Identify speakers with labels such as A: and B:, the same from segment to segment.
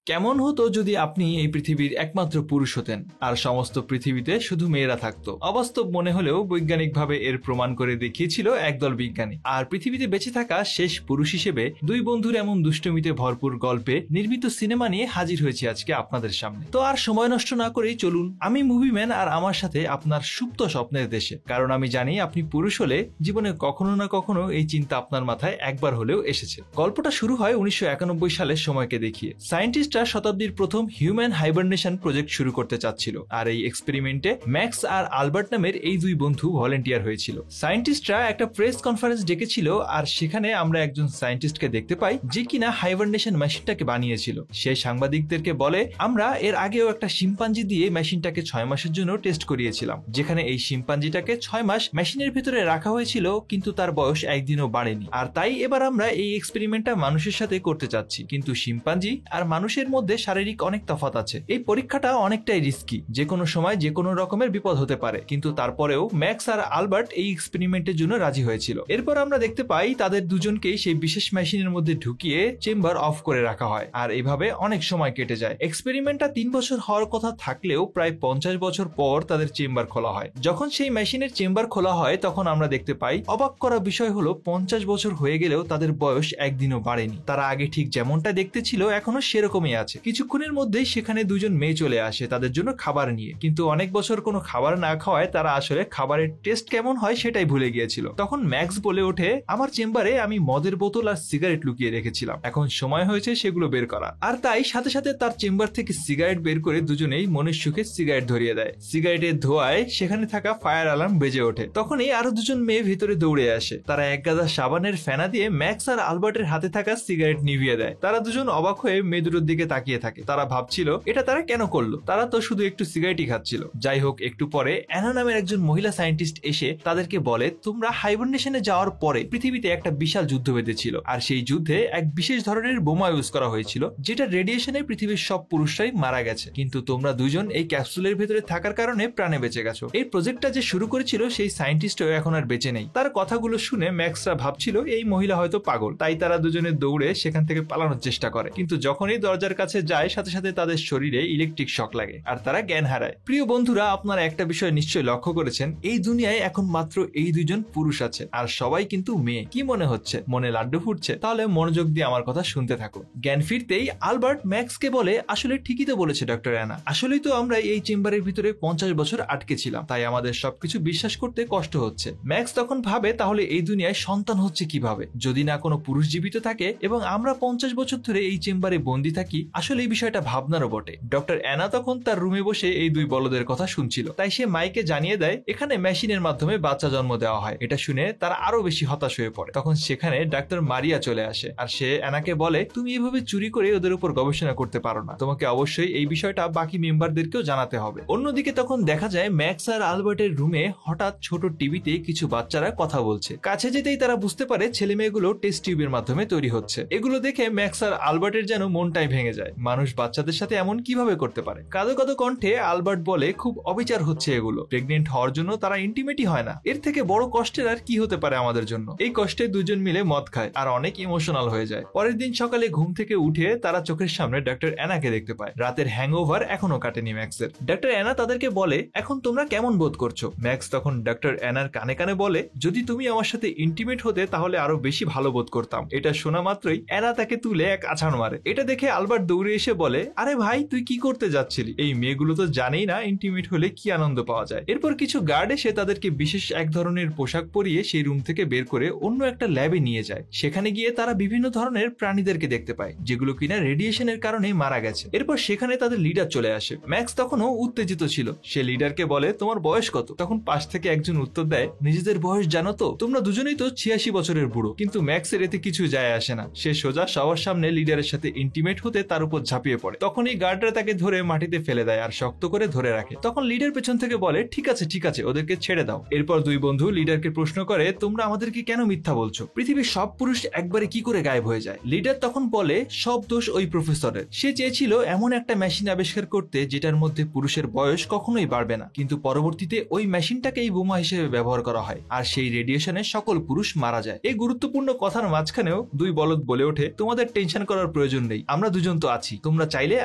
A: কেমন হতো যদি আপনি এই পৃথিবীর একমাত্র পুরুষ হতেন আর সমস্ত পৃথিবীতে শুধু মেয়েরা থাকতো। অবাস্তব মনে হলেও বৈজ্ঞানিকভাবে এর প্রমাণ করে দেখিয়েছিল একদল বিজ্ঞানী। আর পৃথিবীতে বেঁচে থাকা শেষ পুরুষ হিসেবে দুই বন্ধুর এমন দুষ্টমিতে ভরপুর গল্পে নির্মিত সিনেমা নিয়ে হাজির হয়েছি আজকে আপনাদের সামনে। তো আর সময় নষ্ট না করেই চলুন আমি মুভিম্যান আর আমার সাথে আপনার সুপ্ত স্বপ্নের দেশে। কারণ আমি জানি আপনি পুরুষ হলে জীবনে কখনো না কখনো এই চিন্তা আপনার মাথায় একবার হলেও এসেছে। গল্পটা শুরু হয় 1991 সালের সময়কে দেখিয়ে। সায়েন্টিস্টরা শতাব্দীর প্রথম হিউম্যান হাইবারনেশন প্রজেক্ট শুরু করতে চাচ্ছিল, আর এই এক্সপেরিমেন্টে ম্যাক্স আর আলবার্ট নামের এই দুই বন্ধু ভলেন্টিয়ার হয়েছিল। সায়েন্টিস্টরা একটা প্রেস কনফারেন্স ডেকেছিল, আর সেখানে আমরা একজন সায়েন্টিস্টকে দেখতে পাই যে কিনা হাইবারনেশন মেশিনটাকে বানিয়েছিল। সে সাংবাদিকদেরকে বলে, আমরা এর আগেও একটা শিম্পাঞ্জি দিয়ে মেশিনটাকে 6 মাসের জন্য টেস্ট করিয়েছিলাম, যেখানে এই শিম্পাঞ্জিটাকে 6 মাস মেশিনের ভিতরে রাখা হয়েছিল, কিন্তু তার বয়স একদিনও বাড়েনি। আর তাই এবার আমরা এই এক্সপেরিমেন্টটা মানুষের সাথে করতে চাচ্ছি, কিন্তু শিম্পাঞ্জি আর মানুষের মধ্যে শারীরিক অনেক তফাৎ আছে। এই পরীক্ষাটা অনেকটাই রিস্কি, যে কোনো সময় যে কোনো রকমের বিপদ হতে পারে, কিন্তু তারপরেও ম্যাক্স আর আলবার্ট এই এক্সপেরিমেন্টের জন্য রাজি হয়েছিল। এরপর আমরা দেখতে পাই তাদের দুজনকেই সেই বিশেষ মেশিনের মধ্যে ঢুকিয়ে চেম্বার অফ করে রাখা হয়, আর এইভাবে অনেক সময় কেটে যায়। এক্সপেরিমেন্টটা 3 বছর হওয়ার কথা থাকলেও প্রায় 50 বছর পর তাদের চেম্বার খোলা হয়। যখন সেই মেশিনের চেম্বার খোলা হয় তখন আমরা দেখতে পাই অবাক করা বিষয় হলো 50 বছর হয়ে গেলেও তাদের বয়স একদিনও বাড়েনি। তারা আগে ঠিক যেমনটা দেখতে ছিল এখনো সেরকমই আছে। কিছুক্ষণের মধ্যেই সেখানে দুজন মেয়ে চলে আসে তাদের জন্য খাবার নিয়ে, কিন্তু অনেক বছর কোনো খাবার না খাওয়ায় তারা আসলে খাবারের টেস্ট কেমন হয় সেটাই ভুলে গিয়েছিল। তখন ম্যাক্স বলে ওঠে, আমার চেম্বারে আমি মদের বোতল আর সিগারেট লুকিয়ে রেখেছিলাম, এখন সময় হয়েছে সেগুলো বের করা। আর তাই সাথে সাথে তার চেম্বার থেকে সিগারেট বের করে দুজনেই মনের সুখে সিগারেট ধরিয়ে দেয়। সিগারেটের ধোঁয়ায় সেখানে থাকা ফায়ার অ্যালার্ম বেজে ওঠে। তখনই আরো দুজন মেয়ে ভিতরে দৌড়ে আসে। তারা এক গাদা সাবানের ফেনা দিয়ে ম্যাক্স আর আলবার্টের হাতে থাকা সিগারেট নিভিয়ে দেয়। তারা দুজন অবাক হয়ে মেয়ে দুটোর দিকে তাকিয়ে থাকে। তারা ভাবছিল এটা তারা কেন করলো, তারা তো শুধু একটু সিগারেটই খাচ্ছিল। যাই হোক, একটু পরে অ্যানা নামের একজন মহিলা সায়েন্টিস্ট এসে তাদেরকে বলে, তোমরা হাইবারনেশনে যাওয়ার পরে পৃথিবীতে একটা বিশাল যুদ্ধ বেঁধেছিল, আর সেই যুদ্ধে এক বিশেষ ধরনের বোমা ইউজ করা হয়েছিল, যেটা রেডিয়েশনে পৃথিবীর সব পুরুষরাই মারা গেছে, কিন্তু তোমরা দুজন এই ক্যাপসুলের ভেতরে থাকার কারণে প্রাণে বেঁচে গেছো। এই প্রজেক্টটা যে শুরু করেছিল সেই সায়েন্টিস্টও এখন আর বেঁচে নেই। তার কথাগুলো শুনে ম্যাক্সরা ভাবছিল এই মহিলা হয়তো পাগল, তাই তারা দুজনে দৌড়ে সেখান থেকে পালানোর চেষ্টা করে, কিন্তু যখনই দরজার কাছে যায় সাথে সাথে তাদের শরীরে ইলেকট্রিক শক লাগে আর তারা জ্ঞান হারায়। প্রিয় বন্ধুরা, আপনারা একটা বিষয় নিশ্চয়ই লক্ষ্য করেছেন, এই দুনিয়ায় এখন মাত্র এই দুজন পুরুষ আছে আর সবাই কিন্তু মেয়ে। কি মনে হচ্ছে, মনে লাড্ডু ফুটছে? তাহলে মনোযোগ দিয়ে আমার কথা শুনতে থাকো। জ্ঞান ফিরতেই আলবার্ট ম্যাক্সকে বলে, আসলে ঠিকই তো বলেছে ডক্টর অ্যানা, আসলেই তো আমরা এই চেম্বারের ভিতরে 50 বছর আটকে ছিলাম, তাই আমাদের সবকিছু বিশ্বাস করতে কষ্ট হচ্ছে। ম্যাক্স তখন ভাবে, তাহলে এই দুনিয়ায় সন্তান হচ্ছে কিভাবে যদি না কোনো পুরুষ জীবিত থাকে এবং আমরা 50 বছর ধরে এই চেম্বারে বন্দী থাকি? আসলে এই বিষয়টা ভাবনারও বটে। ডক্টর অ্যানা তখন তার রুমে বসে এই দুই বলদের কথা শুনছিল, তাই সে মাইকে জানিয়ে দেয় এখানে মেশিনের মাধ্যমে বাচ্চা জন্ম দেওয়া হয়। এটা শুনে তারা আরো বেশি হতাশ হয়ে পড়ে। তখন সেখানে ডাক্তার মারিয়া চলে আসে, আর সে অ্যানাকে বলে, তুমি এভাবে চুরি করে ওদের উপর গবেষণা করতে পারো না, তোমাকে অবশ্যই এই বিষয়টা বাকি মেম্বারদেরকেও জানাতে হবে। অন্যদিকে তখন দেখা যায় ম্যাক্স আর আলবার্টের রুমে হঠাৎ ছোট টিভিতে কিছু বাচ্চারা কথা বলছে। কাছে যেতেই তারা বুঝতে পারে ছেলে মেয়েগুলো টেস্ট টিউবের মাধ্যমে তৈরি হচ্ছে। এগুলো দেখে ম্যাক্স আর আলবার্টের যেন মনটাই ভেঙে যায়। মানুষ বাচ্চাদের সাথে এমন কিভাবে করতে পারে? কাঁদো কাঁদো কণ্ঠে আলবার্ট বলে, খুব অবিচার হচ্ছে এগুলো, প্রেগনেন্ট হওয়ার জন্য তারা ইন্টিমেটই হয় না, এর থেকে বড় কষ্টের আর কি হতে পারে আমাদের জন্য। এই কষ্টে দুজন মিলে মদ খায় আর অনেক ইমোশনাল হয়ে যায়। পরের দিন সকালে ঘুম থেকে উঠে তারা চোখের সামনে ডক্টর অ্যানাকে দেখতে পায়। রাতের হ্যাংওভার এখনো কাটেনি ম্যাক্সের। ডক্টর অ্যানা তাদেরকে বলে, এখন তোমরা কেমন বোধ করছো? ম্যাক্স তখন ডক্টর অ্যানার কানে কানে বলে, যদি তুমি আমার সাথে ইন্টিমেট হতে তাহলে আরো বেশি ভালো বোধ করতাম। এটা শোনা মাত্রই অ্যানা তাকে তুলে এক আছাড় মারে। এটা দেখে আলবার্ট দৌড়ে এসে বলে, আরে ভাই, তুই কি করতে যাচ্ছিলি? এই মেয়েগুলো তো জানেই না ইন্টিমেট হলে কি আনন্দ পাওয়া যায়। এরপর কিছু গার্ড এসে তাদেরকে বিশেষ এক ধরনের পোশাক পরিয়ে সেই রুম থেকে বের করে অন্য একটা ল্যাবে নিয়ে যায়। সেখানে গিয়ে তারা বিভিন্ন ধরনের প্রাণীদেরকে দেখতে পায়, যেগুলো কিনা রেডিয়েশনের কারণে মারা গেছে। এরপর সেখানে তাদের লিডার চলে আসে। ম্যাক্স তখনও উত্তেজিত ছিল। সে লিডারকে বলে, তোমার বয়স কত? তখন পাশ থেকে একজন উত্তর দেয়, নিজেদের বয়স জানো তো? তোমরা দুজনেই তো 86 বছরের বুড়ো। কিন্তু ম্যাক্সের এতে কিছু যায় আসে না। সে সোজা সবার সামনে লিডারের সাথে ইন্টিমেট হতে তার উপর ঝাঁপিয়ে পড়ে। তখনই গার্ডরা তাকে ধরে মাটিতে ফেলে দেয় আর শক্ত করে ধরে রাখে। তখন লিডার পেছন থেকে বলে, ঠিক আছে ঠিক আছে, ওদেরকে ছেড়ে দাও। এরপর দুই বন্ধু লিডারকে প্রশ্ন করে, তোমরা আমাদেরকে কেন মিথ্যা বলছো? পৃথিবীর সব পুরুষ একবারে কি করে গায়েব হয়ে যায়? লিডার তখন বলে, সব দোষ ওই প্রফেসরের। সে চেয়েছিল এমন একটা মেশিন আবিষ্কার করতে যেটার মধ্যে পুরুষের বয়স কখনোই বাড়বে না, কিন্তু পরবর্তীতে ওই মেশিনটাকেই বোমা হিসেবে ব্যবহার করা হয় আর সেই রেডিয়েশনে সকল পুরুষ মারা যায়। এই গুরুত্বপূর্ণ কথার মাঝখানেও দুই বলদ বলে ওঠে, তোমাদের টেনশন করার প্রয়োজন নেই, আমরা দুজন পর্যন্ত আছি, তোমরা চাইলে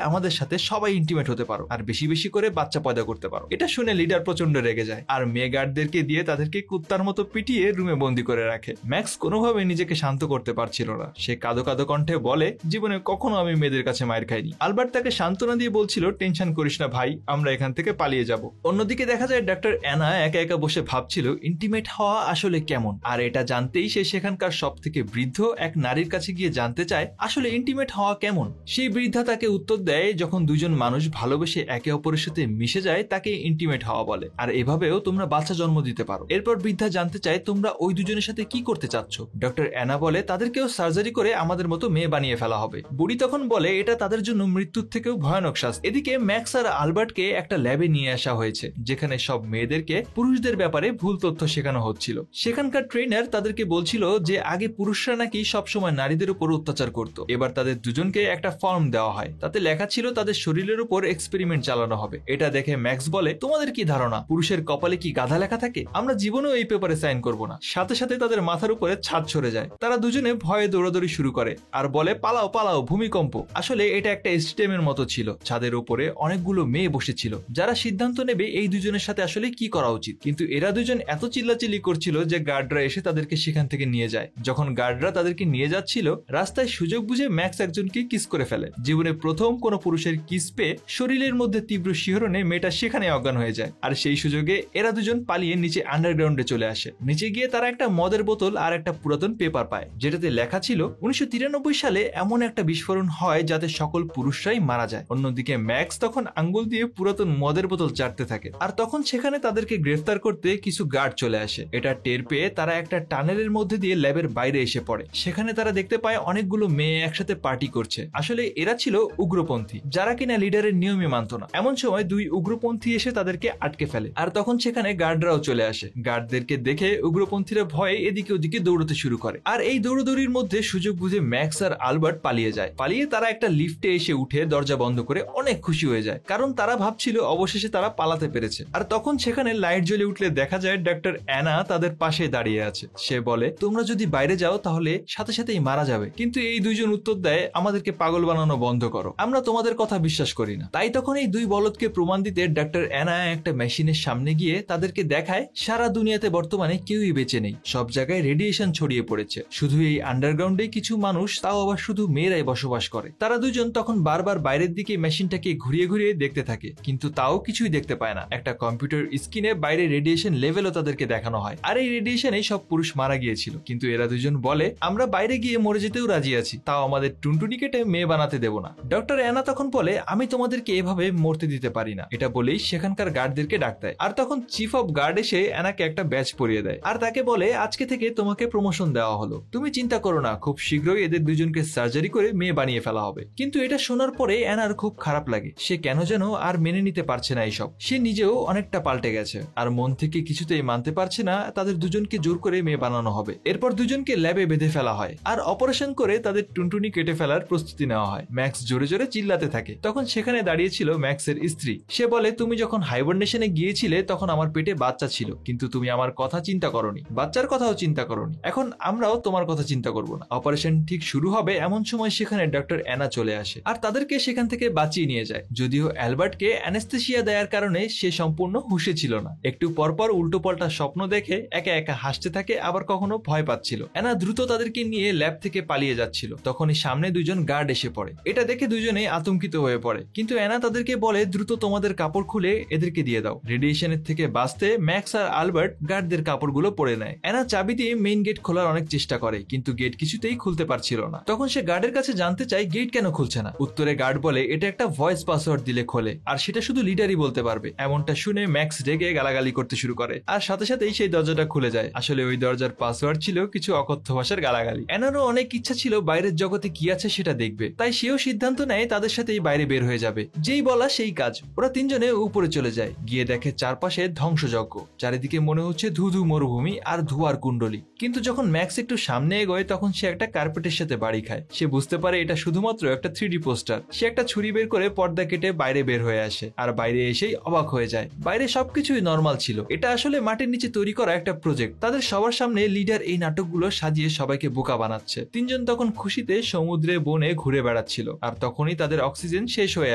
A: আমাদের সাথে সবাই ইন্টিমেট হতে পারো আর বেশি বেশি করে বাচ্চা পয়দা করতে পারো। এটা শুনে লিডার প্রচন্ড রেগে যায় আর মেয়ে গার্ডদেরকে দিয়ে তাদেরকে কুত্তার মতো পিটিয়ে রুমে বন্দি করে রাখে। ম্যাক্স কোনোভাবে নিজেকে শান্ত করতে পারছিল না। সে কাঁদো কাঁদো কণ্ঠে বলে, জীবনে কখনো আমি মেয়েদের কাছে মায়ের খাইনি। আলবার্ট তাকে সান্ত্বনা দিয়ে বলছিল, টেনশন করিস না ভাই, আমরা এখান থেকে পালিয়ে যাব। অন্যদিকে দেখা যায় ডক্টর অ্যানা একা একা বসে ভাবছিল ইন্টিমেট হওয়া আসলে কেমন, আর এটা জানতেই সে সেখানকার সব থেকে বৃদ্ধ এক নারীর কাছে গিয়ে জানতে চায় আসলে ইন্টিমেট হওয়া কেমন। সেই বৃদ্ধা তাকে উত্তর দেয়, যখন দুজন মানুষ ভালোবেসে একে অপরের সাথে মিশে যায় তাকে ইন্টিমেট হওয়া বলে, আর এভাবেও তোমরা বাচ্চা জন্ম দিতে পারো। এরপর বৃদ্ধা জানতে চায় তোমরা ওই দুজনের সাথে কি করতে চাচ্ছ। ডক্টর অ্যানা বলে তাদেরকেও সার্জারি করে আমাদের মতো মেয়ে বানিয়ে ফেলা হবে। বুড়ি তখন বলে এটা তাদের জন্য মৃত্যুর থেকেও ভয়ানক শাস্তি। এদিকে ম্যাক্স আর আলবার্টকে একটা ল্যাবে নিয়ে আসা হয়েছে যেখানে সব মেয়েদেরকে পুরুষদের ব্যাপারে ভুল তথ্য শেখানো হচ্ছিল। সেখানকার ট্রেনার তাদেরকে বলছিল যে আগে পুরুষরা নাকি সবসময় নারীদের উপর অত্যাচার করত, এবার তাদের দুজনকে একটা ফর্ম দেওয়া হয়, তাতে লেখা ছিল তাদের শরীরের উপর এক্সপেরিমেন্ট চালানো হবে। এটা দেখে ম্যাক্স বলে তোমাদের কি ধারণা পুরুষের কপালে কি গাধা লেখা থাকে? আমরা জীবনেও এই পেপারে সাইন করব না। সাথে সাথে তাদের মাথার উপরে ছাদ সরে যায়। তারা দুজনে ভয়ে দৌড়াদৌড়ি শুরু করে আর বলে পালাও পালাও, ভূমিকম্প। আসলে এটা একটা স্টেডিয়ামের মতো ছিল। ছাদের উপরে অনেকগুলো মেয়ে বসেছিল যারা সিদ্ধান্ত নেবে এই দুজনের সাথে আসলে কি করা উচিত, কিন্তু এরা দুজন এত চিল্লাচিল্লি করছিল যে গার্ডরা এসে তাদেরকে সেখান থেকে নিয়ে যায়। যখন গার্ডরা তাদেরকে নিয়ে যাচ্ছিল রাস্তায় সুযোগ বুঝে ম্যাক্স একজনকে কিস করে ফেলে। জীবনে প্রথম কোনো পুরুষের কিস পেয়ে শরীরের মধ্যে তীব্র শিহরণে মেয়েটা সেখানে অজ্ঞান হয়ে যায়। আর সেই সুযোগে এরা দুজন পালিয়ে নিচে আন্ডারগ্রাউন্ডে চলে আসে। নিচে গিয়ে তারা একটা মদের বোতল আর একটা পুরাতন পেপার পায় যেটাতে লেখা ছিল 1993 সালে এমন একটা বিস্ফোরণ হয় যাতে সকল পুরুষরাই মারা যায়। অন্যদিকে ম্যাক্স তখন আঙ্গুল দিয়ে পুরাতন মদের বোতল চাটতে থাকে। আর তখন সেখানে তাদেরকে গ্রেফতার করতে কিছু গার্ড চলে আসে। এটা টের পেয়ে তারা একটা টানেলের মধ্যে দিয়ে ল্যাবের বাইরে এসে পড়ে। সেখানে তারা দেখতে পায় অনেকগুলো মেয়ে একসাথে পার্টি করছে। আসলে এরা ছিল উগ্রপন্থী যারা কিনা লিডারের নিয়মই মানত না। এমন সময় দুই উগ্রপন্থী এসে তাদেরকে আটকে ফেলে আর তখন সেখানে গার্ডরাও চলে আসে। গার্ডদেরকে দেখে উগ্রপন্থীরা ভয়ে এদিকে ওদিকে দৌড়তে শুরু করে। আর এই দৌড়দৌড়ির মধ্যে সুযোগ বুঝে ম্যাক্স আর আলবার্ট পালিয়ে যায়। পালিয়ে তারা একটা লিফটে এসে উঠে দরজা বন্ধ করে অনেক খুশি হয়ে যায়, কারণ তারা ভাবছিল অবশেষে তারা পালাতে পেরেছে। আর তখন সেখানে লাইট জ্বলে উঠলে দেখা যায় ডক্টর অ্যানা তাদের পাশে দাঁড়িয়ে আছে। সে বলে তোমরা যদি বাইরে যাও তাহলে সাথে সাথেই মারা যাবে। কিন্তু এই দুইজন উত্তর দেয় আমাদেরকে পাগল বানানো বন্ধ করো, আমরা তোমাদের কথা বিশ্বাস করি না। তাই তখন এই দুই বলদকে প্রমাণ দিতে ডক্টর অ্যানা একটা মেশিনের সামনে গিয়ে তাদেরকে দেখায় সারা দুনিয়াতে বর্তমানে কেউই বেঁচে নেই, সব জায়গায় রেডিয়েশন ছড়িয়ে পড়েছে, শুধু এই আন্ডারগ্রাউন্ডে কিছু মানুষ, তাও আবার শুধু মেয়েরাই বসবাস করে। তারা দুজন তখন বারবার বাইরের দিকে মেশিনটাকে ঘুরিয়ে ঘুরিয়ে দেখতে থাকে, কিন্তু তাও কিছুই দেখতে পায় না। একটা কম্পিউটার স্ক্রিনে বাইরে রেডিয়েশন লেভেলও তাদেরকে দেখানো হয়, আর এই রেডিয়েশনে সব পুরুষ মারা গিয়েছিল। কিন্তু এরা দুজন বলে আমরা বাইরে গিয়ে মরে যেতেও রাজি আছি, তাও আমাদের টুনটুনি কেটে মেয়ে বানাতে দেব না। ডক্টর অ্যানা তখন বলে আমি তোমাদেরকে এভাবে মরতে দিতে পারি না। এটা বলেই সেখানকার গার্ডদেরকে ডাক দেয়। আর তখন চিফ অফ গার্ড এসে অ্যানাকে একটা ব্যাচ পরিয়ে দেয় আর তাকে বলে আজকে থেকে তোমাকে প্রমোশন দেওয়া হলো, তুমি চিন্তা করো না, খুব শীঘ্রই এদের দুজনকে সার্জারি করে মেয়ে বানিয়ে ফেলা হবে। কিন্তু এটা শোনার পরে অ্যানার খুব খারাপ লাগে। সে কেন যেন আর মেনে নিতে পারছে না এইসব। সে নিজেও অনেকটা পাল্টে গেছে আর মন থেকে কিছুতেই মানতে পারছে না তাদের দুজনকে জোর করে মেয়ে বানানো হবে। এরপর দুজনকে ল্যাবে বেঁধে ফেলা হয় আর অপারেশন করে তাদের টুনটুনি কেটে ফেলার প্রস্তুতি নেওয়া হয়। ম্যাক্স জোরে জোরে চিল্লাতে থাকে। তখন সেখানে দাঁড়িয়েছিল ম্যাক্সের স্ত্রী। সে বলে তুমি যখন হাইবারনেশনে গিয়েছিলে তখন আমার পেটে বাচ্চা ছিল, কিন্তু তুমি আমার কথা চিন্তা করোনি, বাচ্চার কথাও চিন্তা করোনি। এখন আমরাও তোমার কথা চিন্তা করব না। অপারেশন ঠিক শুরু হবে এমন সময় সেখানে ডক্টর অ্যানা চলে আসে আর তাদেরকে সেখান থেকে বাঁচিয়ে নিয়ে যায়। যদিও অ্যালবার্টকে অ্যানেস্থেসিয়া দেওয়ার কারণে সে সম্পূর্ণ হুঁশে ছিল না। একটু পরপর উল্টো পাল্টা স্বপ্ন দেখে একা একা হাসতে থাকে, আবার কখনো ভয় পাচ্ছিল। অ্যানা দ্রুত তাদেরকে নিয়ে ল্যাব থেকে পালিয়ে যাচ্ছিল। তখনই সামনে দুজন গার্ড এসে পড়ে। এটা দেখে দুজনেই আতঙ্কিত হয়ে পড়ে, কিন্তু অ্যানা তাদেরকে বলে দ্রুত তোমাদের কাপড় খুলে এদেরকে দিয়ে দাও। রেডিয়েশনের থেকে বাঁচতে ম্যাক্স আর আলবার্ট গার্ডদের কাপড়গুলো পরে নেয়। অ্যানা চাবি দিয়ে মেইন গেট খোলার অনেক চেষ্টা করে, কিন্তু গেট কিছুতেই খুলতে পারছিল না। তখন সে গার্ডের কাছে জানতে চায় গেট কেন খুলছে না। উত্তরে গার্ড বলে এটা একটা ভয়েস পাসওয়ার্ড দিলে খোলে, আর সেটা শুধু লিডারই বলতে পারবে। এমনটা শুনে ম্যাক্স রেগে গালাগালি করতে শুরু করে আর সাথে সাথেই সেই দরজাটা খুলে যায়। আসলে ওই দরজার পাসওয়ার্ড ছিল কিছু অকথ্য ভাষার গালাগালি। অ্যানারও অনেক ইচ্ছা ছিল বাইরের জগতে কি আছে সেটা দেখবে, তাই সেও সিদ্ধান্ত নেয় তাদের সাথেই বাইরে বের হয়ে যাবে। যেই বলা সেই কাজ, ওরা তিনজনে উপরে চলে যায়। গিয়ে দেখে চারপাশে ধ্বংসযজ্ঞ, চারিদিকে মনে হচ্ছে ধুধু মরুভূমি আর ধোঁয়ার কুণ্ডলী। কিন্তু যখন ম্যাক্স একটু সামনে এগোয় তখন সে একটা কার্পেটের সাথে বাড়ি খায়। সে বুঝতে পারে এটা শুধুমাত্র একটা 3D পোস্টার। সে একটা ছুরি বের করে পর্দা কেটে বাইরে বের হয়ে আসে আর বাইরে এসেই অবাক হয়ে যায়। বাইরে সবকিছুই নর্মাল ছিল। এটা আসলে মাটির নিচে তৈরি করা একটা প্রজেক্ট। তাদের সবার সামনে লিডার এই নাটকগুলো সাজিয়ে সবাইকে বোকা বানাচ্ছে। তিনজন তখন খুশিতে সমুদ্রে বনে ঘুরে বেড়াচ্ছে। বেড়াচ্ছিল আর তখনই তাদের অক্সিজেন শেষ হয়ে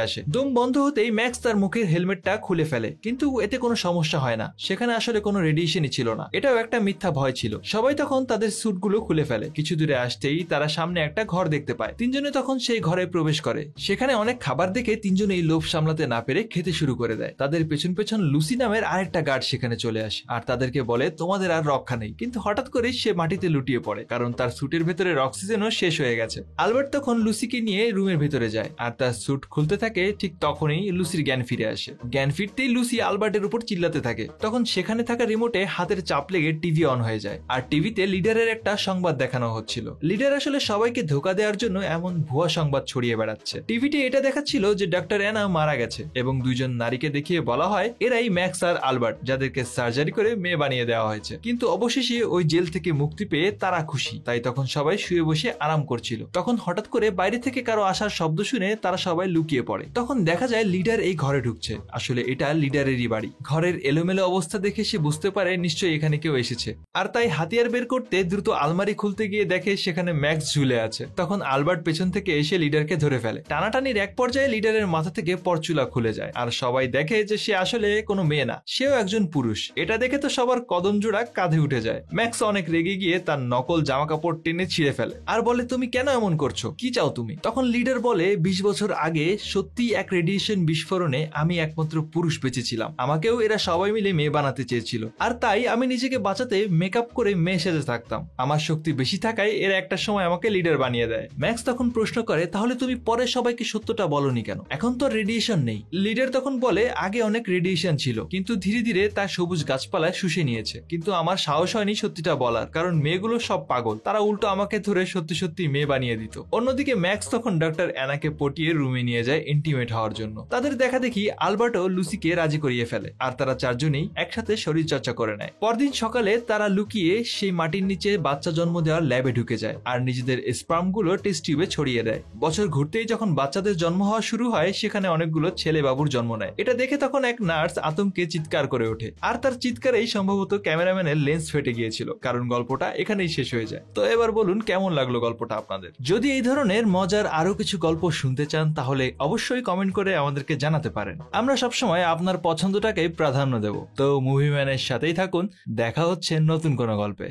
A: আসে। দম বন্ধ হতেই ম্যাক্স তার মুখের হেলমেটটা খুলে ফেলে, কিন্তু এতে কোনো সমস্যা হয় না, সেখানে আসলে কোনো রেডিয়েশনই ছিল না। এটাও একটা মিথ্যা ভয় ছিল। সবাই তখন তাদের স্যুটগুলো খুলে ফেলে। কিছু দূরে আসতেই তারা সামনে একটা ঘর দেখতে পায়। তিনজনে তখন সেই ঘরে প্রবেশ করে। সেখানে অনেক খাবার দেখে তিনজনেই লোভ সামলাতে না পেরে খেতে শুরু করে দেয়। তাদের পেছন পেছন লুসি নামের আরেকটা গার্ড সেখানে চলে আসে আর তাদেরকে বলে তোমাদের আর রক্ষা নেই। কিন্তু হঠাৎ করে সে মাটিতে লুটিয়ে পড়ে, কারণ তার স্যুটের ভেতরের অক্সিজেনও শেষ হয়ে গেছে। আলবার্ট তখন লুসিকে নিয়ে রুমের ভেতরে যায় আর তার স্যুট খুলতে থাকে। ঠিক তখনই লুসির জ্ঞান ফিরে আসে। জ্ঞান ফিরতেই লুসি আলবার্টের উপর চিল্লাতে থাকে। তখন সেখানে থাকা রিমোটে হাতের চাপ লেগে টিভি অন হয়ে যায় আর টিভিতে লিডারের একটা সংবাদ দেখানো হচ্ছিল। লিডার আসলে সবাইকে ধোকা দেওয়ার জন্য এমন ভুয়া সংবাদ ছড়িয়ে বেড়াচ্ছে। টিভিতে এটা দেখাচ্ছিল যে ডক্টর অ্যানা মারা গেছে এবং দুইজন নারীকে দেখিয়ে বলা হয় এরাই ম্যাক্স আর আলবার্ট, যাদেরকে সার্জারি করে মেয়ে বানিয়ে দেওয়া হয়েছে। কিন্তু অবশেষে ওই জেল থেকে মুক্তি পেয়ে তারা খুশি, তাই তখন সবাই শুয়ে বসে আরাম করছিল। তখন হঠাৎ করে বাইরে থেকে কারো আসার শব্দ শুনে তারা সবাই লুকিয়ে পড়ে। তখন দেখা যায় লিডার এই ঘরে ঢুকছে। আসলে এটা লিডারেরই বাড়ি। ঘরের এলোমেলো অবস্থা দেখে সে বুঝতে পারে নিশ্চয়ই এখানে কেউ এসেছে, আর তাই হাতিয়ার বের করতে দ্রুত আলমারি খুলতে গিয়ে দেখে সেখানে ম্যাক্স ঝুলে আছে। তখন আলবার্ট পেছন থেকে এসে লিডারকে ধরে ফেলে। টানাটানির এক পর্যায়ে লিডারের মাথা থেকে পরচুলা খুলে যায় আর সবাই দেখে যে সে আসলে কোনো মেয়ে না, সেও একজন পুরুষ। এটা দেখে তো সবার কদম জোড়া কাঁধে উঠে যায়। ম্যাক্স অনেক রেগে গিয়ে তার নকল জামা কাপড় টেনে ছিঁড়ে ফেলে আর বলে তুমি কেন এমন করছো, কি চাও তুমি? তখন লিডার বলে 20 বছর আগে সত্যি এক রেডিয়েশন বিস্ফোরণে আমি একমাত্র পুরুষ বেঁচেছিলাম। আমাকেও এরা সবাই মিলে মেয়ে বানাতে চেয়েছিল, আর তাই আমি নিজেকে বাঁচাতে মেকআপ করে মেয়ে সেজে থাকতাম। আমার শক্তি বেশি থাকায় এরা একটা সময় আমাকে লিডার বানিয়ে দেয়। ম্যাক্স তখন প্রশ্ন করে তাহলে তুমি পরে সবাইকে সত্যটা বলনি কেন? এখন তো রেডিয়েশন নেই। লিডার তখন বলে আগে অনেক রেডিয়েশন ছিল, কিন্তু ধীরে ধীরে তা সবুজ গাছপালায় শুষে নিয়েছে। কিন্তু আমার সাহস হয়নি সত্যিটা বলার, কারণ মেয়েগুলো সব পাগল। তারা উল্টো আমাকে ধরে সত্যি সত্যি মেয়ে বানিয়ে দিত। অন্যদিকে ম্যাক্স তখন ডক্টর অ্যানাকে পটিয়ে রুমে নিয়ে যায় ইন্টিমেট হওয়ার জন্য। তাদের দেখা দেখি আলবার্টও লুসিকে রাজি করিয়ে ফেলে আর তারা চারজনেই একসাথে শরীর চর্চা করে নেয়। পরদিন সকালে তারা লুকিয়ে সেই মাটির নিচে বাচ্চা জন্ম দেওয়ার ল্যাবে ঢুকে যায় আর নিজেদের স্পার্মগুলো টেস্ট টিউবে ছড়িয়ে দেয়। বছর ঘুরতেই যখন বাচ্চাদের জন্ম হওয়া শুরু হয় সেখানে অনেকগুলো ছেলে বাবুর জন্ম নেয়। এটা দেখে তখন এক নার্স আতঙ্কে চিৎকার করে ওঠে আর তার চিৎকারেই সম্ভবত ক্যামেরাম্যানের লেন্স ফেটে গিয়েছিল, কারণ গল্পটা এখানেই শেষ হয়ে যায়। তো এবার বলুন কেমন লাগলো গল্পটা আপনাদের? যদি এই ধরনের মজার আরো কিছু গল্প শুনতে চান তাহলে অবশ্যই কমেন্ট করে আমাদেরকে জানাতে পারেন। আমরা সবসময় আপনার পছন্দটাকে প্রাধান্য দেব। তো মুভি ম্যানের সাথেই থাকুন, দেখা হচ্ছে নতুন কোনো গল্পে।